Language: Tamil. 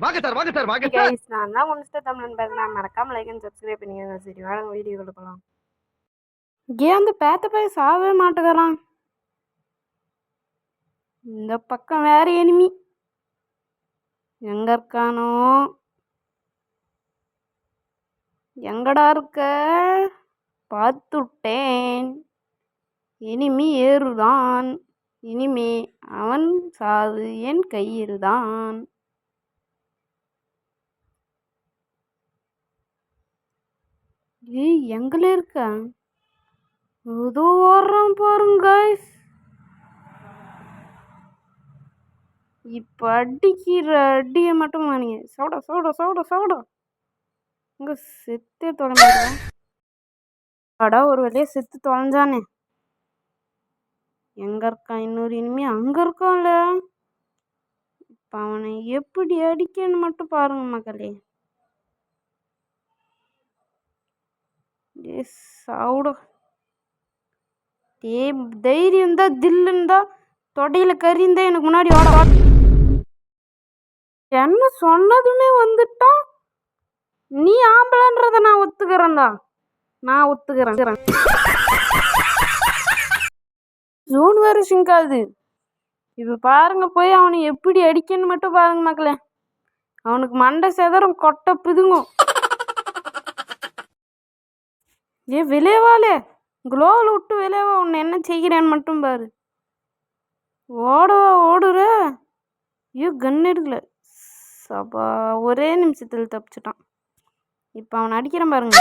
வாங்க சார் வாங்க சார் வாங்க சார். கைஸ், நான் தான் முடிச்சுட்டு தமிழன் பேசுகிறேன். மறக்காம லைக் அண்ட் சப்ஸ்கிரைப் பண்ணிக்கோங்க. சரி வாங்க வீடியோ கொடுக்கலாம். ஏன் அந்த பேத்த போய் சாகவே மாட்டேங்கிறான். இந்த பக்கம் வேற எனிமி எங்க இருக்கானோ? எங்கடா இருக்க? பார்த்துட்டேன். இனிமே ஏறுதான். இனிமே அவன் சாது என் கையில்தான். ஏய், எங்கள இருக்க ஏதோ ஓடுறான் பாருங்க கைஸ். இப்ப அடிக்கிற அடியை மட்டும் நீங்க சோட சோட சோட சோட இங்க செத்தே தொலைஞ்சான். அடா, ஒரு வழியா செத்து தொலைஞ்சானே. எங்க இருக்கான் இன்னொரு இனிமே? அங்க இருக்கான்ல. இப்ப அவனை எப்படி அடிக்கன்னு மட்டும் பாருங்க மக்களே. சவுட தைரியம் தான் தில்லுந்தா தொடையில கறிந்தா எனக்கு முன்னாடி ஓட. என்ன சொன்னதுமே வந்துட்டான். நீ ஆம்பளன்றத நான் ஒத்துக்கிறேன்டா. நான் ஒத்துக்கிறேன். ஜூன் வேறு சிங்காது. இப்ப பாருங்க, போய் அவனை எப்படி அடிக்கன்னு மட்டும் பாருங்க மக்களே. அவனுக்கு மண்டை செதறும், கொட்டை பிதுங்கும். ஏ விளைவாலே, குளோவில் விட்டு விளைவா, உன்னை என்ன செய்கிறேன்னு மட்டும் பாரு. ஓடவா ஓடுற? ஐயோ, கன் எடுக்கல. சபா, ஒரே நிமிஷத்தில் தப்பிச்சிட்டான். இப்போ அவனை அடிக்கிறேன் பாருங்க.